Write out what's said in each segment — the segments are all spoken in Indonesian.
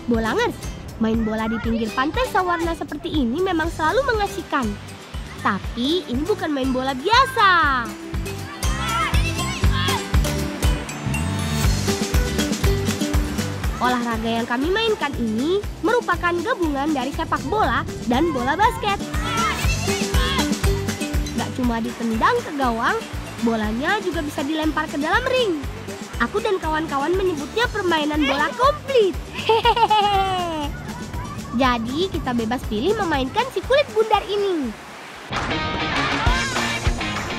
Bolangers, main bola di pinggir pantai sawarna seperti ini memang selalu mengasihkan. Tapi ini bukan main bola biasa. Olahraga yang kami mainkan ini merupakan gabungan dari sepak bola dan bola basket. Gak cuma ditendang ke gawang, bolanya juga bisa dilempar ke dalam ring. Aku dan kawan-kawan menyebutnya permainan bola komplit. Hehehe. Jadi kita bebas pilih memainkan si kulit bundar ini.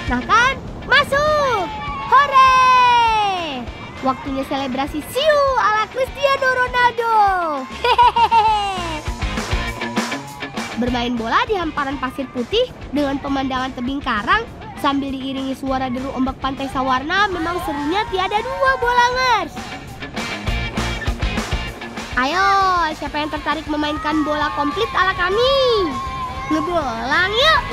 Nah kan, masuk! Hore! Waktunya selebrasi siu ala Cristiano Ronaldo. Hehehe. Bermain bola di hamparan pasir putih dengan pemandangan tebing karang sambil diiringi suara deru ombak pantai sawarna memang serunya tiada dua, Bolangers. Ayo, siapa yang tertarik memainkan bola komplit ala kami? Ngebolang yuk!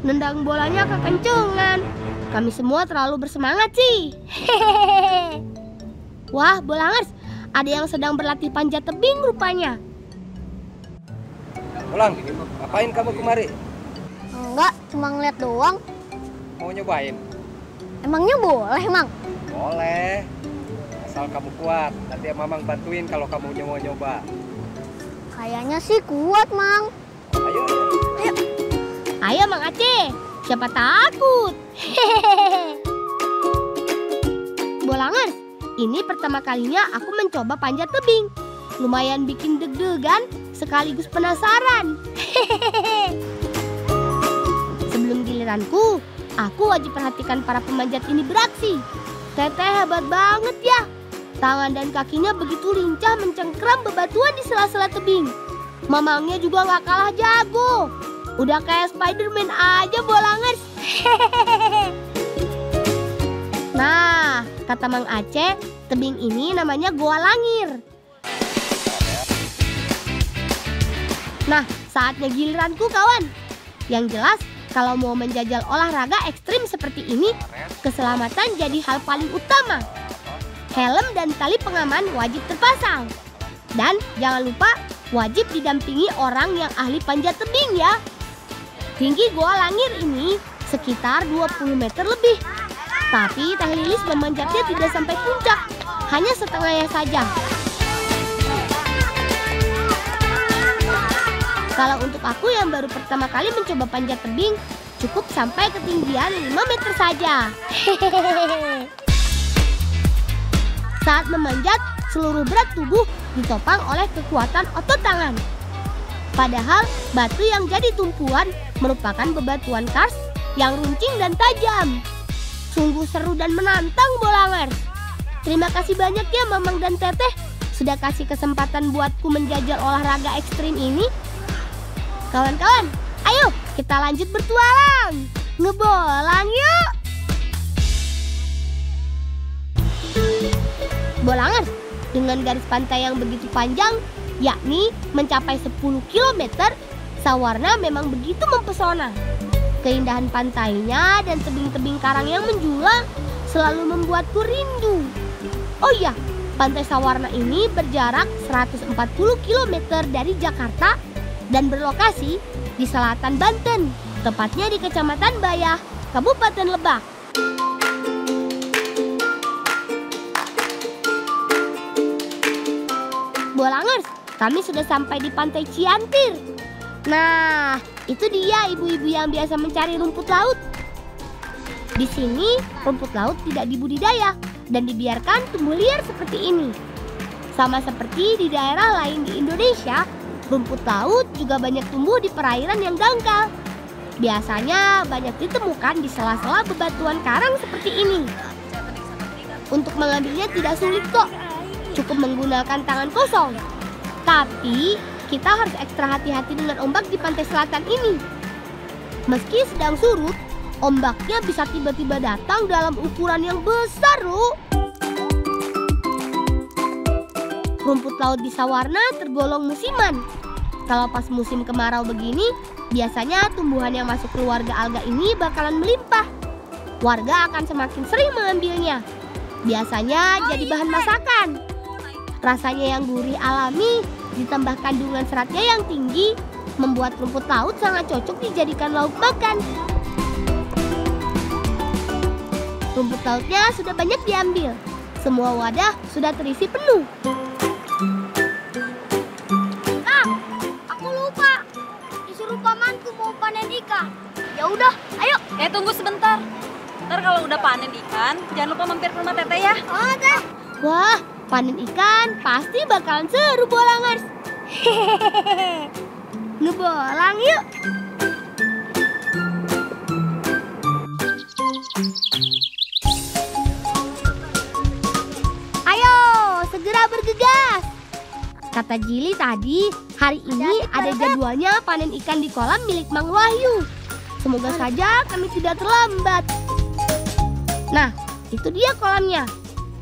Nendang bolanya kekencengan. Kami semua terlalu bersemangat sih. Hehehe. Wah, Bolangers, ada yang sedang berlatih panjat tebing rupanya. Bolang, ngapain kamu kemari? Enggak, cuma ngeliat doang. Mau nyobain? Emangnya boleh, Mang? Boleh. Asal kamu kuat, nanti Mamang bantuin kalau kamu mau nyoba. Kayaknya sih kuat, Mang. Ayo. Ayo. Ayo Mang Aceh, siapa takut? Hehehe. Bolangers, ini pertama kalinya aku mencoba panjat tebing. Lumayan bikin deg-degan sekaligus penasaran. Hehehe. Sebelum giliranku, aku wajib perhatikan para pemanjat ini beraksi. Teteh hebat banget ya. Tangan dan kakinya begitu lincah mencengkram bebatuan di sela-sela tebing. Mamangnya juga gak kalah jago. Udah kayak Spiderman aja, Bolangers. Nah, kata Mang Aceh, tebing ini namanya Goa Langir. Nah, saatnya giliranku, kawan. Yang jelas, kalau mau menjajal olahraga ekstrim seperti ini, keselamatan jadi hal paling utama. Helm dan tali pengaman wajib terpasang. Dan jangan lupa, wajib didampingi orang yang ahli panjat tebing ya. Tinggi Goa Langir ini sekitar 20 meter lebih. Tapi Teh Lilis memanjatnya tidak sampai puncak, hanya setengahnya saja. Kalau untuk aku yang baru pertama kali mencoba panjat tebing, cukup sampai ketinggian 5 meter saja. Hehehe. Saat memanjat, seluruh berat tubuh ditopang oleh kekuatan otot tangan. Padahal batu yang jadi tumpuan merupakan bebatuan kars yang runcing dan tajam. Sungguh seru dan menantang, Bolangers. Terima kasih banyak ya Mamang dan Teteh sudah kasih kesempatan buatku menjajal olahraga ekstrim ini. Kawan-kawan, ayo kita lanjut bertualang. Ngebolang yuk! Bolangers, dengan garis pantai yang begitu panjang, yakni mencapai 10 km, sawarna memang begitu mempesona. Keindahan pantainya dan tebing-tebing karang yang menjulang selalu membuatku rindu. Oh iya, pantai sawarna ini berjarak 140 km dari Jakarta dan berlokasi di selatan Banten, tepatnya di Kecamatan Bayah, Kabupaten Lebak. Bolangers, kami sudah sampai di Pantai Ciantir. Nah, itu dia ibu-ibu yang biasa mencari rumput laut. Di sini, rumput laut tidak dibudidaya dan dibiarkan tumbuh liar seperti ini. Sama seperti di daerah lain di Indonesia, rumput laut juga banyak tumbuh di perairan yang dangkal. Biasanya banyak ditemukan di sela-sela bebatuan karang seperti ini. Untuk mengambilnya tidak sulit kok. Cukup menggunakan tangan kosong. Tapi kita harus ekstra hati-hati dengan ombak di pantai selatan ini. Meski sedang surut, ombaknya bisa tiba-tiba datang dalam ukuran yang besar loh. Rumput laut di Sawarna tergolong musiman. Kalau pas musim kemarau begini, biasanya tumbuhan yang masuk keluarga alga ini bakalan melimpah. Warga akan semakin sering mengambilnya. Biasanya jadi bahan masakan. Rasanya yang gurih alami ditambah kandungan seratnya yang tinggi, membuat rumput laut sangat cocok dijadikan lauk makan. Rumput lautnya sudah banyak diambil. Semua wadah sudah terisi penuh. Aku lupa. Disuruh pamanku mau panen ikan. Ya udah, ayo. Tunggu sebentar. Ntar kalau udah panen ikan, jangan lupa mampir ke rumah Teteh ya. Oh, Teh. Wah, panen ikan pasti bakalan seru Bolangers. Hehehe. Ngebolang yuk. Ayo, segera bergegas. Kata Jili tadi, hari ini ada jadwalnya panen ikan di kolam milik Mang Wahyu. Semoga saja kami tidak terlambat. Nah, itu dia kolamnya.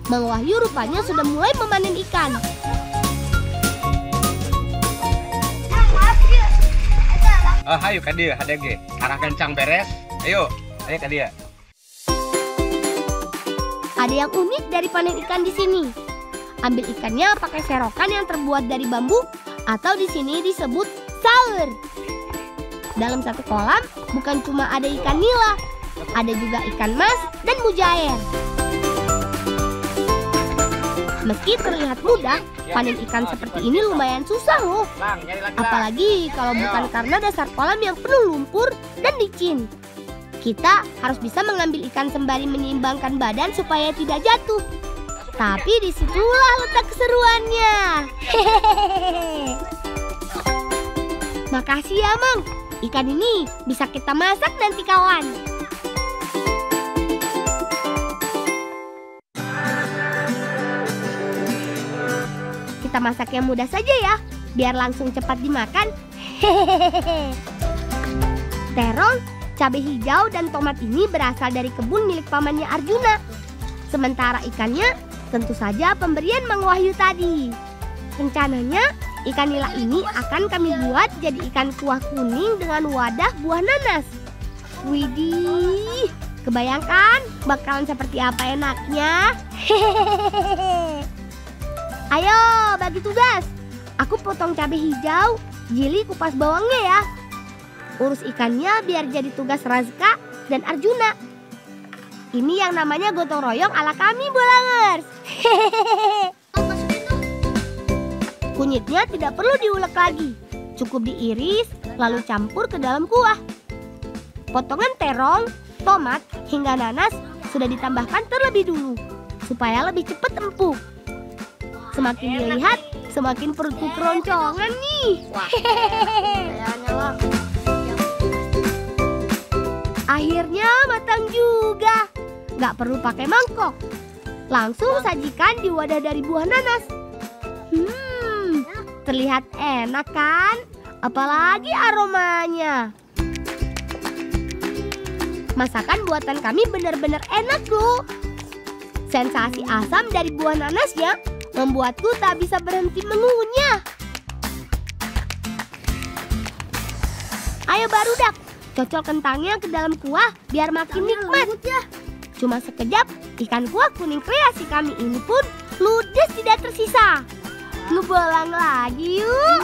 Mang Wahyu rupanya sudah mulai memanen ikan. Ayo Kak Dia, ada ge. Arah kencang beres. Ayo Kak Dia. Ada yang unik dari panen ikan di sini. Ambil ikannya pakai serokan yang terbuat dari bambu atau di sini disebut saur. Dalam satu kolam bukan cuma ada ikan nila, ada juga ikan mas dan mujair. Meski terlihat mudah, panen ikan seperti ini lumayan susah loh. Apalagi kalau bukan karena dasar kolam yang penuh lumpur dan licin. Kita harus bisa mengambil ikan sembari menyeimbangkan badan supaya tidak jatuh. Tapi disitulah letak keseruannya. Hehehe. Makasih ya Mang, ikan ini bisa kita masak nanti kawan. Kita masak yang mudah saja ya, biar langsung cepat dimakan. Hehehe. Terong, cabai hijau dan tomat ini berasal dari kebun milik pamannya Arjuna. Sementara ikannya tentu saja pemberian Mang Wahyu tadi. Rencananya ikan nila ini akan kami buat jadi ikan kuah kuning dengan wadah buah nanas. Widih, kebayangkan bakalan seperti apa enaknya? Hehehe. Ayo bagi tugas. Aku potong cabai hijau, Jili kupas bawangnya ya. Urus ikannya biar jadi tugas Razka dan Arjuna. Ini yang namanya gotong royong ala kami Bolangers. Hehehe. Kunyitnya tidak perlu diulek lagi. Cukup diiris lalu campur ke dalam kuah. Potongan terong, tomat hingga nanas sudah ditambahkan terlebih dulu supaya lebih cepat empuk. Semakin dilihat, semakin perutku keroncongan nih. Akhirnya matang juga. Gak perlu pakai mangkok. Langsung sajikan di wadah dari buah nanas. Terlihat enak kan? Apalagi aromanya. Masakan buatan kami benar-benar enak loh. Sensasi asam dari buah nanasnya membuatku tak bisa berhenti mengunyah. Ayo barudak, cocol kentangnya ke dalam kuah biar makin nikmat. Cuma sekejap, ikan kuah kuning kreasi kami ini pun ludes tidak tersisa. Ngebolang lagi yuk.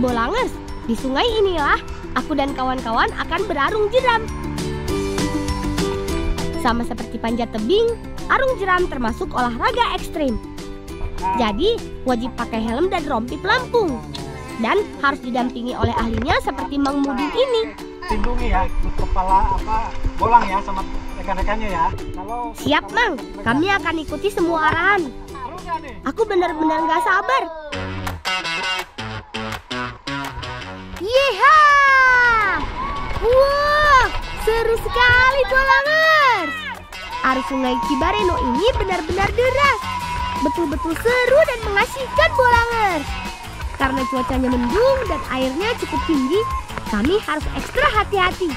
Bolangers, di sungai inilah aku dan kawan-kawan akan berarung jeram. Sama seperti panjat tebing, arung jeram termasuk olahraga ekstrim. Jadi wajib pakai helm dan rompi pelampung. Dan harus didampingi oleh ahlinya seperti Mang Mudin ini. Lindungi ya kepala bolang ya sama rekan-rekannya ya. Siap Mang, kami akan ikuti semua arahan. Aku benar-benar gak sabar. Yeha! Wah, seru sekali Bolangers. Arus sungai Cibareno ini benar-benar deras. Betul-betul seru dan mengasihkan Bolangers. karena cuacanya mendung dan airnya cukup tinggi, kami harus ekstra hati-hati.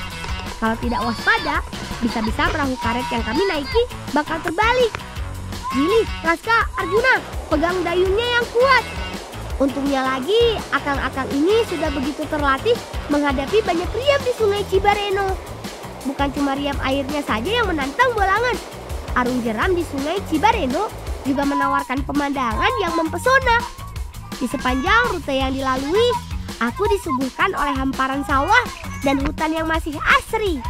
Kalau tidak waspada, bisa-bisa perahu karet yang kami naiki bakal terbalik. Gili, Raska, Arjuna, pegang dayungnya yang kuat. Untungnya lagi, akang-akang ini sudah begitu terlatih menghadapi banyak riam di Sungai Cibareno. Bukan cuma riam airnya saja yang menantang Bolangan. Arung jeram di Sungai Cibareno juga menawarkan pemandangan yang mempesona. Di sepanjang rute yang dilalui, aku disuguhkan oleh hamparan sawah dan hutan yang masih asri.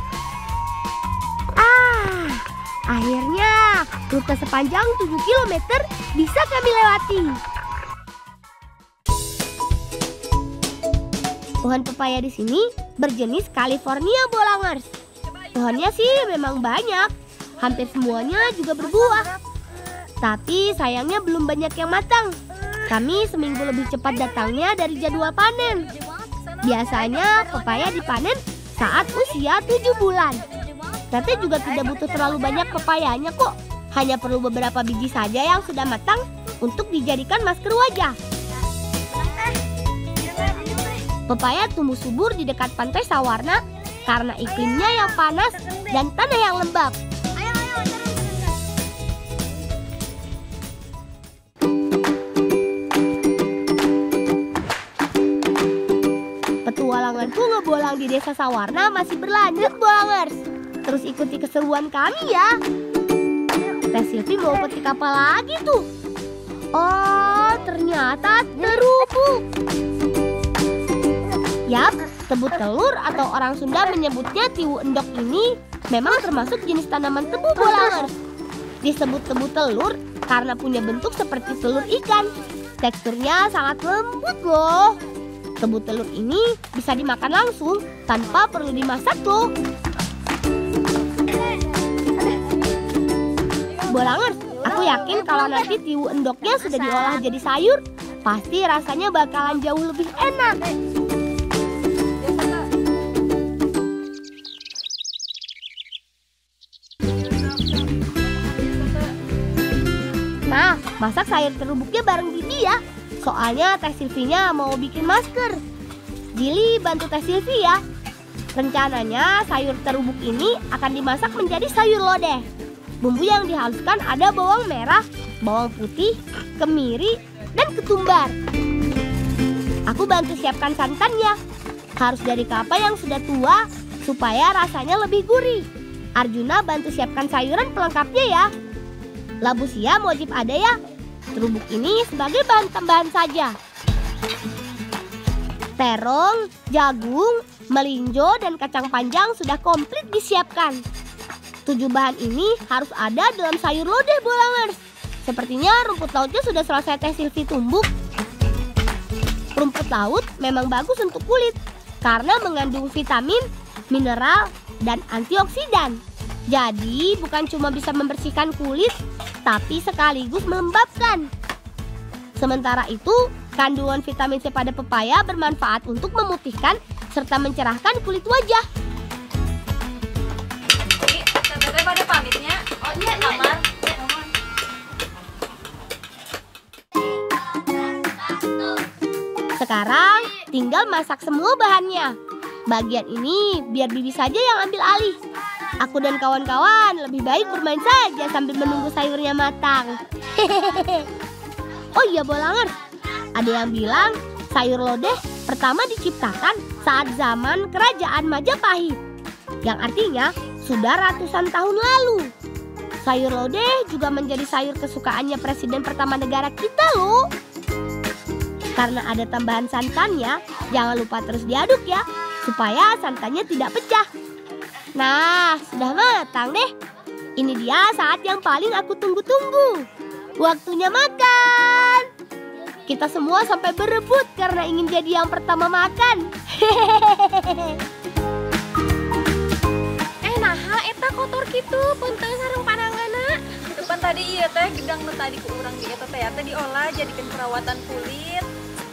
Akhirnya rute sepanjang 7 km bisa kami lewati. Pohon pepaya di sini berjenis California Bolangers. Pohonnya sih memang banyak, hampir semuanya juga berbuah. Tapi sayangnya belum banyak yang matang. Kami seminggu lebih cepat datangnya dari jadwal panen. Biasanya pepaya dipanen saat usia 7 bulan. Tete juga tidak butuh terlalu banyak pepayanya kok. Hanya perlu beberapa biji saja yang sudah matang untuk dijadikan masker wajah. Pepaya tumbuh subur di dekat pantai Sawarna karena iklimnya yang panas dan tanah yang lembab. Petualanganku ngebolang di desa Sawarna masih berlanjut, Bolangers. Terus ikuti keseruan kami ya. Teh Silvi mau petik apa lagi tuh? Oh, ternyata terubuk. Yap, tebu telur atau orang Sunda menyebutnya tiwu endok ini memang termasuk jenis tanaman tebu, Bolangers. Disebut tebu telur karena punya bentuk seperti telur ikan. Teksturnya sangat lembut loh. Tebu telur ini bisa dimakan langsung tanpa perlu dimasak loh. Bolangers, aku yakin kalau nanti tiwu endoknya sudah diolah jadi sayur, pasti rasanya bakalan jauh lebih enak. Nah, masak sayur terubuknya bareng Bibi ya. Soalnya Teh Silvinya mau bikin masker. Gili bantu Teh Silvi ya. Rencananya sayur terubuk ini akan dimasak menjadi sayur lodeh. Bumbu yang dihaluskan ada bawang merah, bawang putih, kemiri, dan ketumbar. Aku bantu siapkan santannya. Harus dari kelapa yang sudah tua supaya rasanya lebih gurih. Arjuna bantu siapkan sayuran pelengkapnya ya. Labu siam wajib ada ya. Terubuk ini sebagai bahan tambahan saja. Terong, jagung, melinjo, dan kacang panjang sudah komplit disiapkan. 7 bahan ini harus ada dalam sayur lodeh, Bolangers. Sepertinya rumput lautnya sudah selesai Teh Silvi tumbuk. Rumput laut memang bagus untuk kulit karena mengandung vitamin, mineral, dan antioksidan. Jadi bukan cuma bisa membersihkan kulit, tapi sekaligus melembabkan. Sementara itu, kandungan vitamin C pada pepaya bermanfaat untuk memutihkan serta mencerahkan kulit wajah. Teteh pada pamitnya. Oh iya, kamar. Sekarang tinggal masak semua bahannya. Bagian ini biar Bibi saja yang ambil alih. Aku dan kawan-kawan lebih baik bermain saja sambil menunggu sayurnya matang. Oh iya, Bolangers, ada yang bilang sayur lodeh pertama diciptakan saat zaman Kerajaan Majapahit, yang artinya sudah ratusan tahun lalu. Sayur lodeh juga menjadi sayur kesukaannya presiden pertama negara kita loh. Karena ada tambahan santannya, jangan lupa terus diaduk ya, supaya santannya tidak pecah. Nah, sudah matang deh. Ini dia saat yang paling aku tunggu-tunggu. Waktunya makan. Kita semua sampai berebut karena ingin jadi yang pertama makan. Nah, eta kotor gitu, punten sareng pananganna. Depan tadi iya teh, gedang nu tadi ku urang di eta teh diolah jadikan perawatan kulit.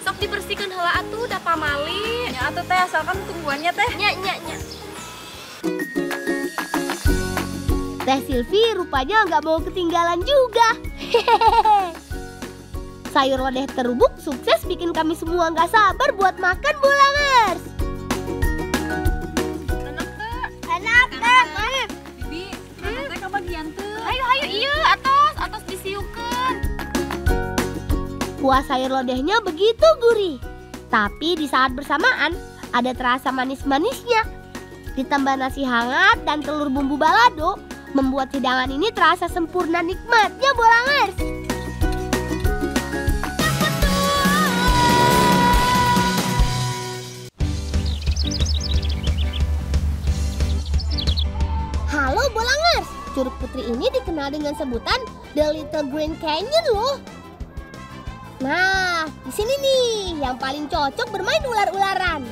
Sok dibersihkan heula atuh da pamali. Nya atuh teh asalkan tungguannya teh. Nya. Teh Silvi rupanya nggak mau ketinggalan juga. Sayur lodeh terubuk sukses bikin kami semua nggak sabar buat makan Bolangers. Enak teh. Bibi, teh kebagian tuh. Ayo iya atos disiukeun. Kuah sayur lodehnya begitu gurih. Tapi di saat bersamaan ada terasa manis-manisnya. Ditambah nasi hangat dan telur bumbu balado membuat hidangan ini terasa sempurna nikmatnya Bolangers. Halo Bolangers, Curug Putri ini dikenal dengan sebutan The Little Green Canyon loh. Nah, di sini nih yang paling cocok bermain ular-ularan.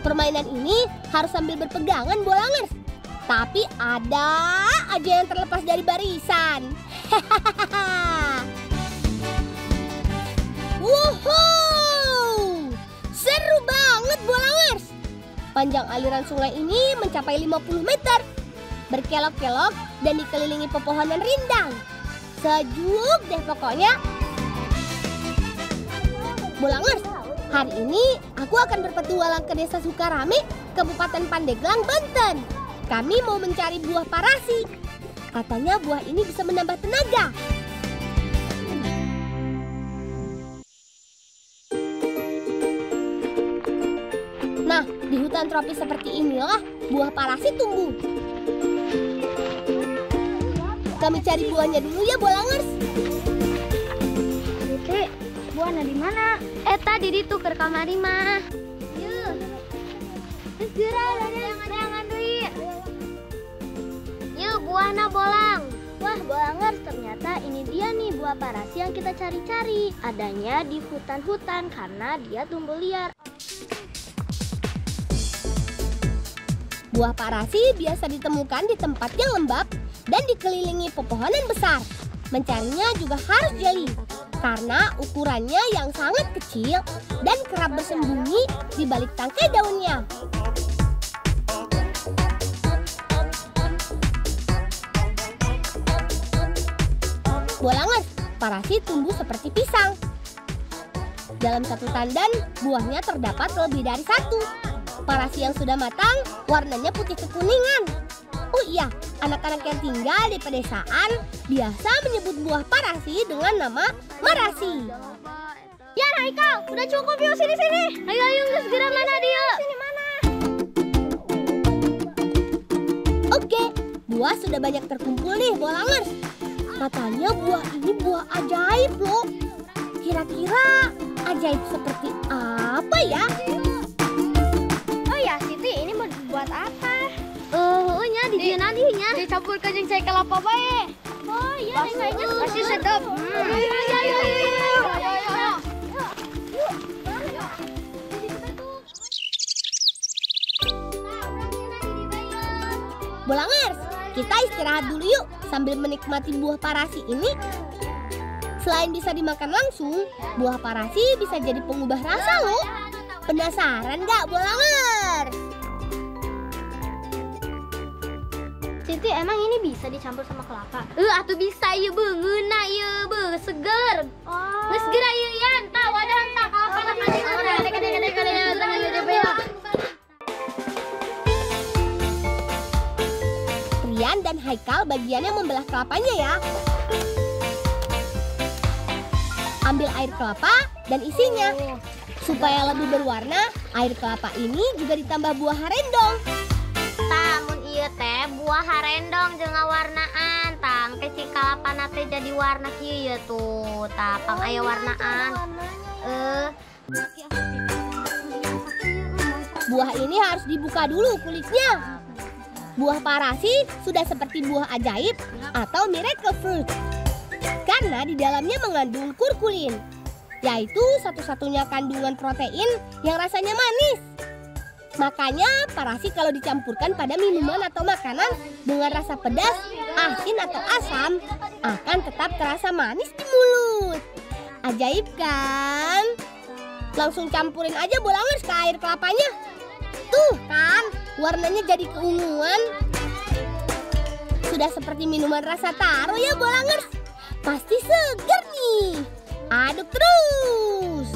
Permainan ini harus sambil berpegangan Bolangers. Tapi ada aja yang terlepas dari barisan. Wuhuu! Seru banget Bolangers. Panjang aliran sungai ini mencapai 50 meter. Berkelok-kelok dan dikelilingi pepohonan rindang. Sejuk deh pokoknya. Bolangers, hari ini aku akan berpetualang ke Desa Sukarame, Kabupaten Pandeglang, Banten. Kami mau mencari buah parasi. Katanya buah ini bisa menambah tenaga. Nah, di hutan tropis seperti inilah buah parasi tumbuh. Kami cari buahnya dulu ya Bolangers. Teh, buahna di mana? Eta di ditu keur kamari mah. Yeuh. Geus geura jangan deui. Yeuh, buahna bolang. Wah, Bolangers, ternyata ini dia nih buah parasi yang kita cari-cari. Adanya di hutan-hutan karena dia tumbuh liar. Buah parasi biasa ditemukan di tempat yang lembab dan dikelilingi pepohonan besar. Mencarinya juga harus jeli karena ukurannya yang sangat kecil dan kerap bersembunyi di balik tangkai daunnya. Bolangers, parasi tumbuh seperti pisang. Dalam satu tandan, buahnya terdapat lebih dari satu. Parasi yang sudah matang, warnanya putih kekuningan. Oh iya, anak-anak yang tinggal di pedesaan biasa menyebut buah parasi dengan nama marasi. Ya, Haikal, udah cukup yuk sini. Ayo geus geura mana dia? Sini mana? Oke, buah sudah banyak terkumpul nih Bolangers. Katanya buah ini buah ajaib loh. Kira-kira ajaib seperti apa ya? Oh ya, Siti, ini mau dibuat apa? Nya di dieu nanti nya. Dicampur ke jeung cai kelapa bae. Oh iya, kayaknya masih sedap. Ayo. Bolangers, kita istirahat dulu yuk sambil menikmati buah parasi ini. Selain bisa dimakan langsung, buah parasi bisa jadi pengubah rasa loh. Penasaran nggak Bolangers? Siti, emang ini bisa dicampur sama kelapa? Atuh bisa ieu beungeuna ieu seger. Geus geura ieu yan, tah wadah henteu kelapa na Rian dan Haikal bagiannya membelah kelapanya ya. Ambil air kelapa dan isinya. Supaya lebih berwarna, air kelapa ini juga ditambah buah harendong. Tamun ieu teh buah harendong jeung ngawarnaan, tang teh cik kalapana teh jadi warna kieu tuh. Tapang aya warnaan. Buah ini harus dibuka dulu kulitnya. Buah parasi sudah seperti buah ajaib atau miracle fruit. Karena di dalamnya mengandung kurkulin, yaitu satu-satunya kandungan protein yang rasanya manis. Makanya parasi kalau dicampurkan pada minuman atau makanan dengan rasa pedas, asin atau asam akan tetap terasa manis di mulut. Ajaib kan? Langsung campurin aja Bolangers ke air kelapanya. Tuh kan, warnanya jadi keunguan. Sudah seperti minuman rasa taro ya Bolangers. Pasti seger nih. Aduk terus.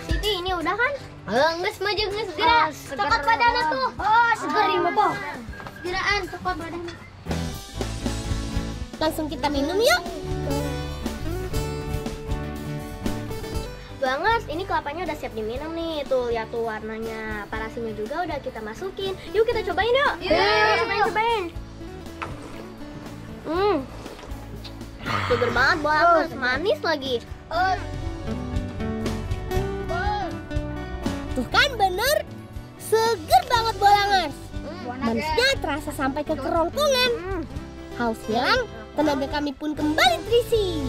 Siti, ini udah kan? Nges maju nges gerak. Cokot badannya tuh. Oh, seger ini po. Geraan cokot badannya. Langsung kita minum yuk. Banget, ini kelapanya udah siap diminum nih. Tuh, lihat tuh warnanya. Parasinya juga udah kita masukin. Yuk kita cobain yuk. Cobain. Seger banget banget, manis lagi. Tuh kan bener, seger banget Bolangers. Manisnya terasa sampai ke kerongkongan. Haus hilang, tenaga kami pun kembali terisi.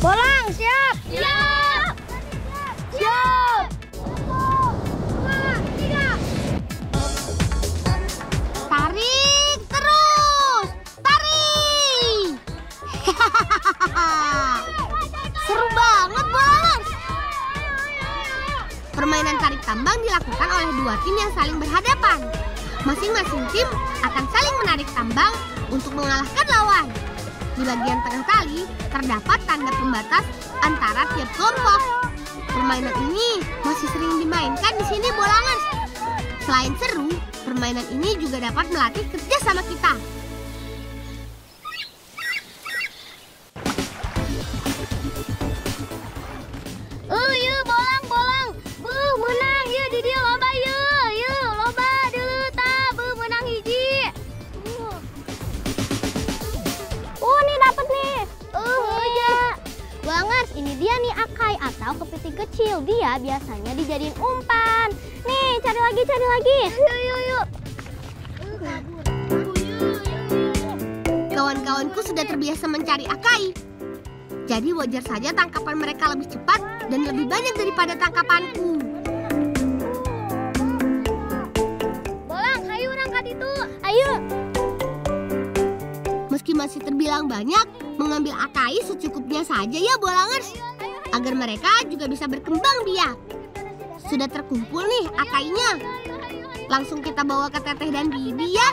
Bolang, siap. Siap. Siap. Tarik terus, tarik. Seru banget Bolangers. Permainan tarik tambang dilakukan oleh dua tim yang saling berhadapan. Masing-masing tim akan saling menarik tambang untuk mengalahkan lawan. Di bagian tengah tali terdapat tanda pembatas antara tiap kelompok. Permainan ini masih sering dimainkan di sini Bolangers. Selain seru, permainan ini juga dapat melatih kerja sama kita. Yuk bolang. Menang yuk di dia loba yuk. Yuk loba dulu ta. Menang hiji. Nih dapat nih. Ya. Bolangers, ini dia nih akai atau kepiting kecil. Dia biasanya dijadiin umpan. Nih, cari lagi. Yuk. Kawan-kawanku sudah terbiasa mencari akai. Jadi wajar saja tangkapan mereka lebih cepat dan lebih banyak daripada tangkapanku. Bolang, ayo angkat itu. Ayo. Meski masih terbilang banyak, mengambil akai secukupnya saja ya Bolangers. Agar mereka juga bisa berkembang biak. Sudah terkumpul nih akainya. Langsung kita bawa ke Teteh dan Bibi ya.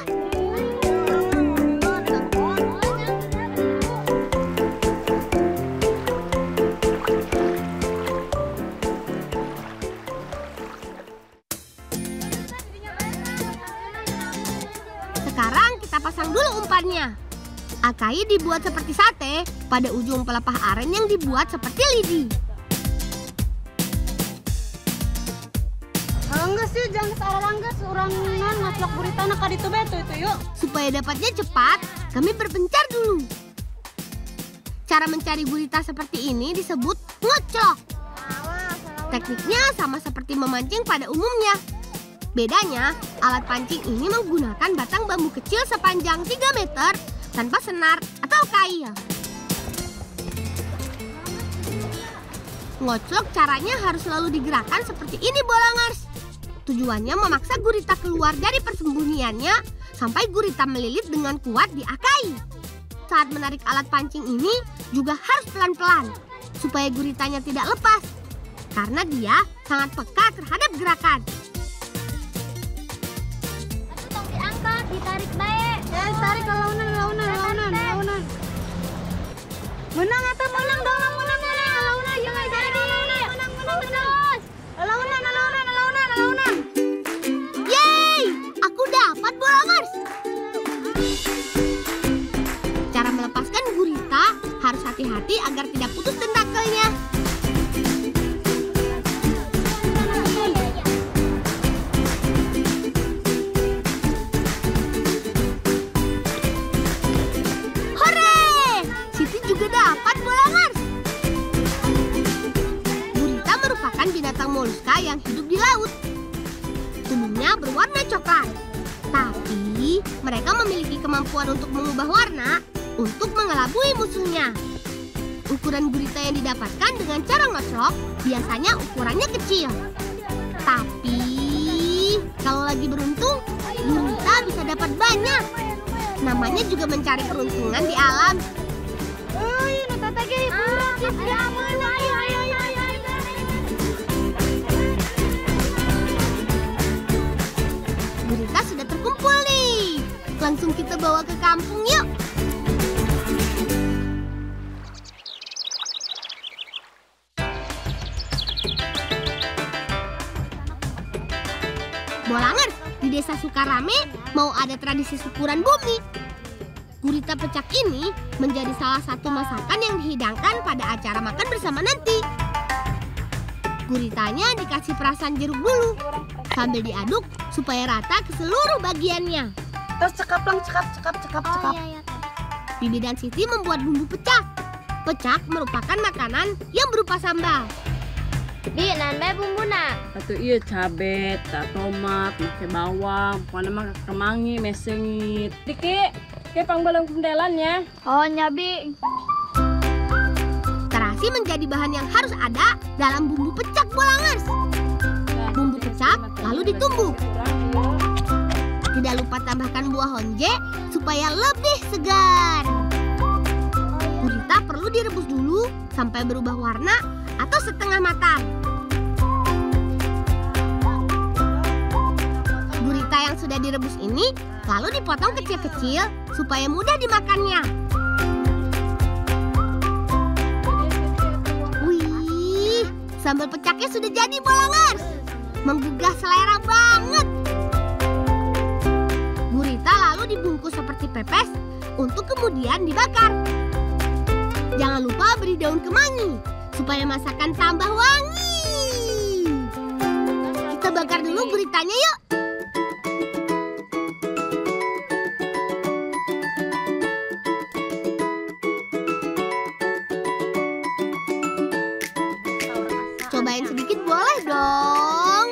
Sekarang kita pasang dulu umpannya. Akai dibuat seperti sate, pada ujung pelepah aren yang dibuat seperti lidi. Anggas yuk, jangan kesalahan anggas. Urangan ngaplok burita nak kaditu beto itu yuk. Supaya dapatnya cepat, kami berpencar dulu. Cara mencari gurita seperti ini disebut ngoclok. Tekniknya sama seperti memancing pada umumnya. Bedanya, alat pancing ini menggunakan batang bambu kecil sepanjang 3 meter tanpa senar atau kail. Ngoclok caranya harus selalu digerakkan seperti ini Bolangers. Tujuannya memaksa gurita keluar dari persembunyiannya sampai gurita melilit dengan kuat di akai. Saat menarik alat pancing ini juga harus pelan-pelan supaya guritanya tidak lepas karena dia sangat peka terhadap gerakan. Tong diangkat, ditarik baik. Tarik ke launan. Menang atau menang dong, menang. Launan, jangan jadi. Menang terus. Launan. Yeay! Aku dapat Bolangers. Cara melepaskan gurita harus hati-hati agar tidak putus tentakelnya. Juga dapat Bolangers. Gurita merupakan binatang moluska yang hidup di laut. Tubuhnya berwarna coklat. Tapi mereka memiliki kemampuan untuk mengubah warna untuk mengelabui musuhnya. Ukuran gurita yang didapatkan dengan cara ngoclok biasanya ukurannya kecil. Tapi kalau lagi beruntung, gurita bisa dapat banyak. Namanya juga mencari peruntungan di alam. bawa ke kampung yuk. Bolangers, di desa Sukarame mau ada tradisi syukuran bumi. Gurita pecak ini menjadi salah satu masakan yang dihidangkan pada acara makan bersama nanti. Guritanya dikasih perasan jeruk dulu, sambil diaduk supaya rata ke seluruh bagiannya. Terus cekap. Bibi dan Siti membuat bumbu pecak. Pecak merupakan makanan yang berupa sambal. Bi, nanti bumbu nak. Atau iya cabai, tomat, pakai bawang, pokoknya mah kemangi, mesengit. Diki, kayak pangbalang kundelannya. Oh, nyabi. Terasi menjadi bahan yang harus ada dalam bumbu pecak Bolangers. Bumbu pecak lalu ditumbuk. Tidak lupa tambahkan buah honje supaya lebih segar. Gurita perlu direbus dulu sampai berubah warna atau setengah matang. Gurita yang sudah direbus ini lalu dipotong kecil-kecil supaya mudah dimakannya. Wih, sambal pecaknya sudah jadi Bolangers. Menggugah selera banget. Gurita lalu dibungkus seperti pepes untuk kemudian dibakar. Jangan lupa beri daun kemangi supaya masakan tambah wangi. Kita bakar dulu guritanya yuk. Cobain sedikit boleh dong.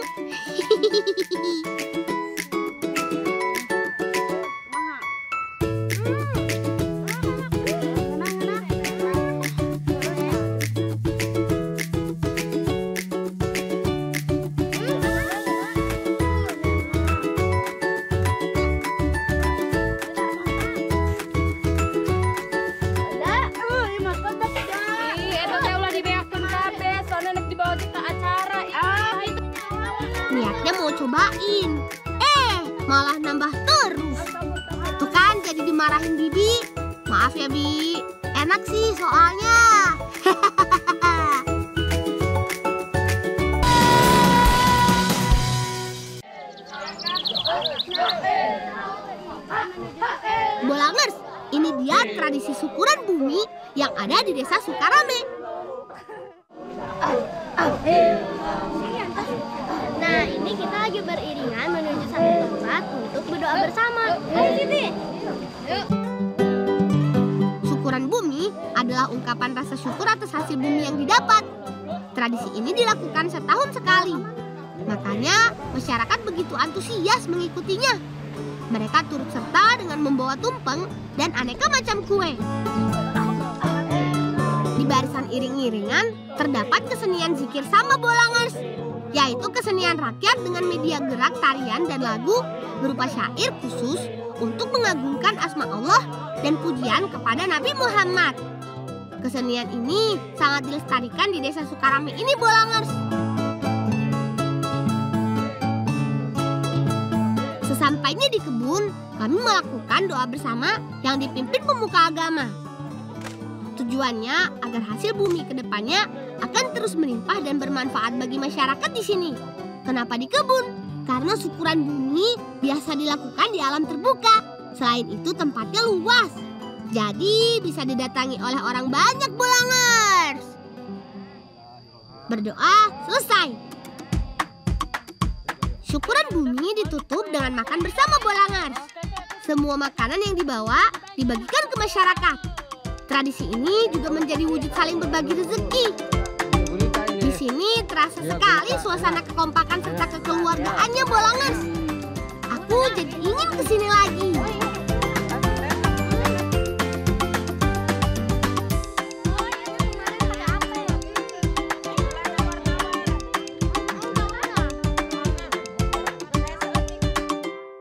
Niatnya mau cobain, malah nambah terus. Tuh kan jadi dimarahin Bibi. Maaf ya Bi, enak sih soalnya. Bolangers, ini dia tradisi syukuran bumi yang ada di desa Sukarame. Nah, ini kita lagi beriringan menuju satu tempat untuk berdoa bersama. Ayo, Siti. Yuk. Syukuran bumi adalah ungkapan rasa syukur atas hasil bumi yang didapat. Tradisi ini dilakukan setahun sekali. Makanya masyarakat begitu antusias mengikutinya. Mereka turut serta dengan membawa tumpeng dan aneka macam kue. Di barisan iring-iringan terdapat kesenian zikir sama Bolangers, yaitu kesenian rakyat dengan media gerak tarian dan lagu berupa syair khusus untuk mengagungkan asma Allah dan pujian kepada Nabi Muhammad. Kesenian ini sangat dilestarikan di desa Sukarame ini Bolangers. Sesampainya di kebun, kami melakukan doa bersama yang dipimpin pemuka agama. Tujuannya agar hasil bumi ke depannya akan terus melimpah dan bermanfaat bagi masyarakat di sini. Kenapa di kebun? Karena syukuran bumi biasa dilakukan di alam terbuka. Selain itu tempatnya luas. Jadi bisa didatangi oleh orang banyak Bolangers. Berdoa selesai. Syukuran bumi ditutup dengan makan bersama Bolangers. Semua makanan yang dibawa dibagikan ke masyarakat. Tradisi ini juga menjadi wujud saling berbagi rezeki. Di sini terasa sekali suasana kekompakan serta kekeluargaannya Bolangers. Aku jadi ingin kesini lagi.